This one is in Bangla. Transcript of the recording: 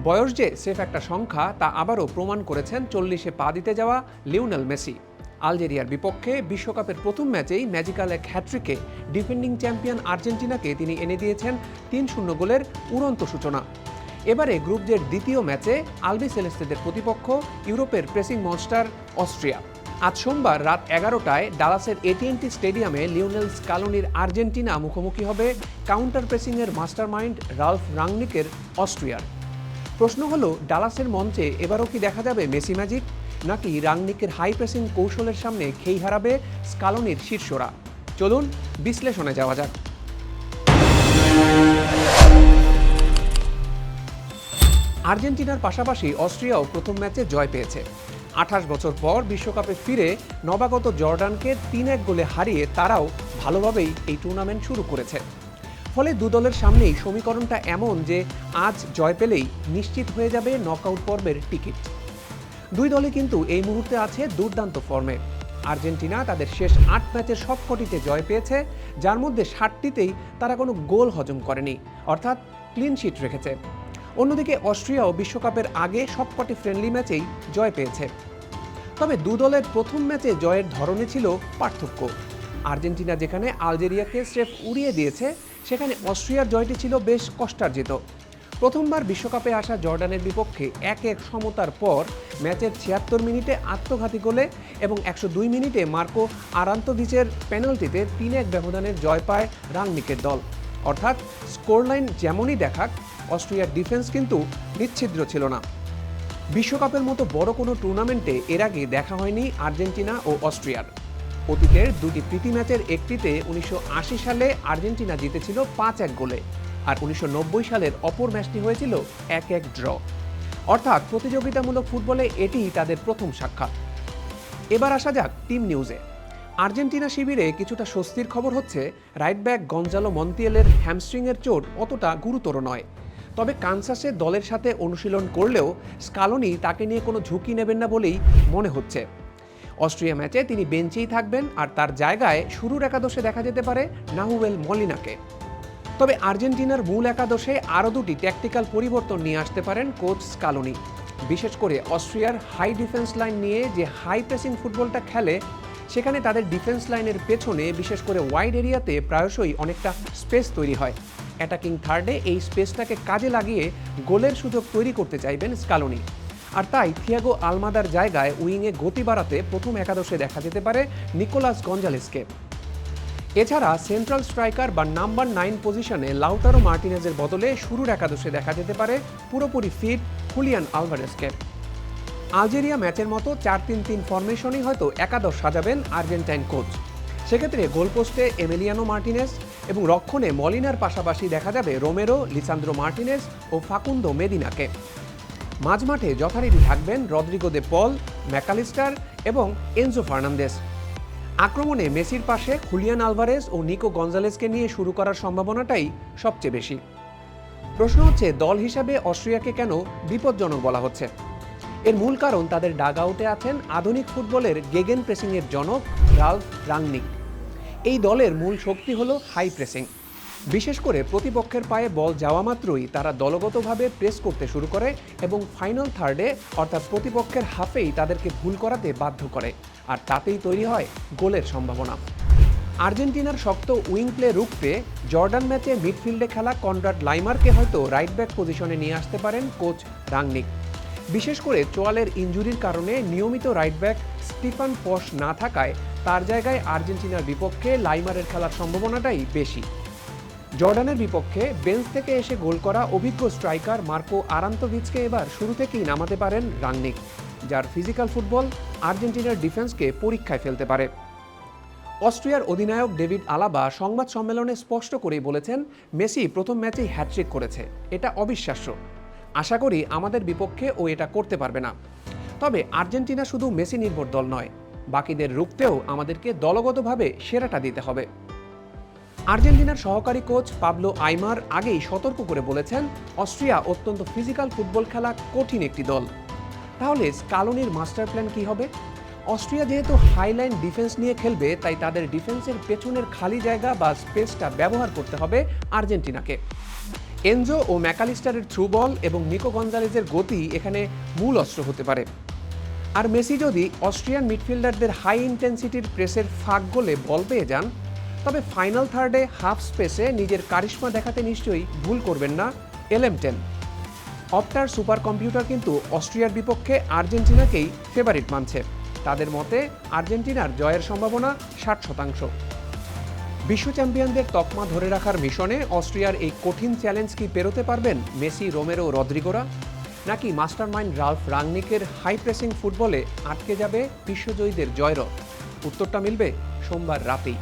বয়স যে সেফ একটা সংখ্যা তা আবারও প্রমাণ করেছেন 40-এ পা দিতে যাওয়া লিওনেল মেসি। আলজেরিয়ার বিপক্ষে বিশ্বকাপের প্রথম ম্যাচেই ম্যাজিক্যাল এক হ্যাট্রিকে ডিফেন্ডিং চ্যাম্পিয়ন আর্জেন্টিনাকে তিনি এনে দিয়েছেন 3-0 গোলের উড়ন্ত সূচনা। এবারে গ্রুপ জের দ্বিতীয় ম্যাচে আলবি সেলেস্তেদের প্রতিপক্ষ ইউরোপের প্রেসিং মনস্টার অস্ট্রিয়া। আজ সোমবার রাত 11টায় ডালাসের AT&T স্টেডিয়ামে লিওনেল স্কালোনির আর্জেন্টিনা মুখোমুখি হবে কাউন্টার প্রেসিংয়ের মাস্টারমাইন্ড রালফ রাংনিকের অস্ট্রিয়ার। প্রশ্ন হলো, ডালাসের মঞ্চে এবারও কি দেখা যাবে মেসি ম্যাজিক, নাকি রাংনিকের হাই প্রেসিং কৌশলের সামনে খেই হারাবে স্কালোনির শীর্ষরা? চলুন বিশ্লেষণে যাওয়া যাক। আর্জেন্টিনার পাশাপাশি অস্ট্রিয়াও প্রথম ম্যাচে জয় পেয়েছে। 28 বছর পর বিশ্বকাপে ফিরে নবাগত জর্ডানকে 3-1 গোলে হারিয়ে তারাও ভালোভাবেই এই টুর্নামেন্ট শুরু করেছে। ফলে দু দলের সামনেই সমীকরণটা এমন যে আজ জয় পেলেই নিশ্চিত হয়ে যাবে নকআউট পর্বের টিকিট। দুই দলে কিন্তু এই মুহূর্তে আছে দুর্দান্ত ফর্মে। আর্জেন্টিনা তাদের শেষ 8 ম্যাচের সবকটিতে জয় পেয়েছে, যার মধ্যে 7টিতেই তারা কোনো গোল হজম করেনি, অর্থাৎ ক্লিন শিট রেখেছে। অন্যদিকে অস্ট্রিয়াও বিশ্বকাপের আগে সবকটি ফ্রেন্ডলি ম্যাচেই জয় পেয়েছে। তবে দু দলের প্রথম ম্যাচে জয়ের ধরনে ছিল পার্থক্য। আর্জেন্টিনা যেখানে আলজেরিয়াকে স্রেফ উড়িয়ে দিয়েছে, সেখানে অস্ট্রিয়ার জয়টি ছিল বেশ কষ্টার্জিত। প্রথমবার বিশ্বকাপে আসা জর্ডানের বিপক্ষে 1-1 সমতার পর ম্যাচের 76 মিনিটে আত্মঘাতী গোলে এবং 102 মিনিটে মার্কো আরান্তোভিচের পেনাল্টিতে 3-1 ব্যবধানের জয় পায় রাংনিকের দল। অর্থাৎ স্কোরলাইন যেমনই দেখাক, অস্ট্রিয়ার ডিফেন্স কিন্তু নিচ্ছিদ্র ছিল না। বিশ্বকাপের মতো বড় কোনো টুর্নামেন্টে এর আগে দেখা হয়নি আর্জেন্টিনা ও অস্ট্রিয়ার। অতীতের দুটি প্রীতি ম্যাচের একটিতে 1980 সালে আর্জেন্টিনা জিতেছিল 5-1 গোলে, আর 1990 সালের অপর ম্যাচটি হয়েছিল 1-1 ড্র। অর্থাৎ প্রতিযোগিতামূলক ফুটবলে এটি তাদের প্রথম সাক্ষাৎ। এবার আসা যাক টিম নিউজে। আর্জেন্টিনা শিবিরে কিছুটা স্বস্তির খবর হচ্ছে, রাইট ব্যাক গঞ্জালো মন্তিয়ালের হ্যামস্ট্রিংয়ের চোট অতটা গুরুতর নয়। তবে কানসাসে দলের সাথে অনুশীলন করলেও স্কালোনি তাকে নিয়ে কোনো ঝুঁকি নেবেন না বলেই মনে হচ্ছে। অস্ট্রিয়া ম্যাচে তিনি বেঞ্চেই থাকবেন, আর তার জায়গায় শুরুর একাদশে দেখা যেতে পারে নাহুয়েল মলিনাকে। তবে আর্জেন্টিনার মূল একাদশে আরও দুটি ট্যাকটিক্যাল পরিবর্তন নিয়ে আসতে পারেন কোচ স্কালোনি। বিশেষ করে অস্ট্রিয়ার হাই ডিফেন্স লাইন নিয়ে যে হাই প্রেসিং ফুটবলটা খেলে, সেখানে তাদের ডিফেন্স লাইনের পেছনে বিশেষ করে ওয়াইড এরিয়াতে প্রায়শই অনেকটা স্পেস তৈরি হয়। অ্যাটাকিং থার্ডে এই স্পেসটাকে কাজে লাগিয়ে গোলের সুযোগ তৈরি করতে চাইবেন স্কালোনি। আর তাই থিয়াগো আলমাদার জায়গায় উইংয়ে গতি বাড়াতে প্রথম একাদশে দেখা যেতে পারে নিকোলাস গঞ্জালেসকে। এছাড়া সেন্ট্রাল স্ট্রাইকার বা নাম্বার 9 পজিশনে লাউতারো মার্টিনেজের বদলে শুরুর একাদশে দেখা যেতে পারে পুরোপুরি ফিট হুলিয়ান আলভারেজকে। আলজেরিয়া ম্যাচের মতো 4-3-3 ফরমেশনই হয়তো একাদশ সাজাবেন আর্জেন্টাইন কোচ। সেক্ষেত্রে গোলপোস্টে এমিলিয়ানো মার্টিনেজ এবং রক্ষণে মলিনার পাশাপাশি দেখা যাবে রোমেরো, লিসান্দ্রো মার্টিনেজ ও ফাকুন্দো মেদিনাকে। মাঝমাঠে যথারীতি থাকবেন রদ্রিগো দে পল, ম্যাকালিস্টার এবং এনজো ফার্নান্দেস। আক্রমণে মেসির পাশে হুলিয়ান আলভারেজ ও নিকো গঞ্জালেসকে নিয়ে শুরু করার সম্ভাবনাটাই সবচেয়ে বেশি। প্রশ্ন হচ্ছে, দল হিসাবে অস্ট্রিয়াকে কেন বিপজ্জনক বলা হচ্ছে? এর মূল কারণ তাদের ডাগ আউটে আছেন আধুনিক ফুটবলের গেগেন প্রেসিংয়ের জনক রালফ রাংনিক। এই দলের মূল শক্তি হলো হাই প্রেসিং। বিশেষ করে প্রতিপক্ষের পায়ে বল যাওয়া মাত্রই তারা দলগতভাবে প্রেস করতে শুরু করে এবং ফাইনাল থার্ডে অর্থাৎ প্রতিপক্ষের হাফেই তাদেরকে ভুল করাতে বাধ্য করে, আর তাতেই তৈরি হয় গোলের সম্ভাবনা। আর্জেন্টিনার শক্ত উইং প্লে রুখতে জর্ডান ম্যাচে মিডফিল্ডে খেলা কনরাড লাইমারকে হয়তো রাইট ব্যাক পজিশনে নিয়ে আসতে পারেন কোচ রাংনিক। বিশেষ করে চোয়ালের ইনজুরির কারণে নিয়মিত রাইট ব্যাক স্টিফান পশ না থাকায় তার জায়গায় আর্জেন্টিনার বিপক্ষে লাইমারের খেলার সম্ভাবনাটাই বেশি। জর্ডানের বিপক্ষে বেঞ্চ থেকে এসে গোল করা অভিজ্ঞ স্ট্রাইকার মার্কো আরান্তোভিচকে এবার শুরু থেকেই নামাতে পারেন রাংনিক, যার ফিজিক্যাল ফুটবল আর্জেন্টিনার ডিফেন্সকে পরীক্ষায় ফেলতে পারে। অস্ট্রিয়ার অধিনায়ক ডেভিড আলাবা সংবাদ সম্মেলনে স্পষ্ট করেই বলেছেন, মেসি প্রথম ম্যাচেই হ্যাটট্রিক করেছে, এটা অবিশ্বাস্য। আশা করি আমাদের বিপক্ষে ও এটা করতে পারবে না। তবে আর্জেন্টিনা শুধু মেসি নির্ভর দল নয়, বাকিদের রুখতেও আমাদেরকে দলগতভাবে সেরাটা দিতে হবে। আর্জেন্টিনার সহকারী কোচ পাবলো আইমার আগেই সতর্ক করে বলেছেন, অস্ট্রিয়া অত্যন্ত ফিজিক্যাল ফুটবল খেলা কঠিন একটি দল। তাহলে স্কালোনির মাস্টার প্ল্যান কি হবে? অস্ট্রিয়া যেহেতু হাইলাইন ডিফেন্স নিয়ে খেলবে, তাই তাদের ডিফেন্সের পেছনের খালি জায়গা বা স্পেসটা ব্যবহার করতে হবে আর্জেন্টিনাকে। এনজো ও ম্যাকালিস্টারের থ্রু বল এবং নিকো গঞ্জালেজের গতি এখানে মূল অস্ত্র হতে পারে। আর মেসি যদি অস্ট্রিয়ান মিডফিল্ডারদের হাই ইন্টেন্সিটির প্রেসের ফাঁক গোলে বল পেয়ে যান, তবে ফাইনাল থার্ডে হাফ স্পেসে নিজের কারিশমা দেখাতে নিশ্চয়ই ভুল করবেন না LM10। অপটার সুপার কম্পিউটার কিন্তু অস্ট্রিয়ার বিপক্ষে আর্জেন্টিনাকেই ফেভারিট মানছে। তাদের মতে আর্জেন্টিনার জয়ের সম্ভাবনা 60%। বিশ্ব চ্যাম্পিয়নদের তকমা ধরে রাখার মিশনে অস্ট্রিয়ার এই কঠিন চ্যালেঞ্জ কি পেরোতে পারবেন মেসি, রোমেরো, রদ্রিগোরা? নাকি মাস্টারমাইন্ড রাল্ফ রাংনিকের হাই প্রেসিং ফুটবলে আটকে যাবে বিশ্বজয়ীদের জয়রথ? উত্তরটা মিলবে সোমবার রাতেই।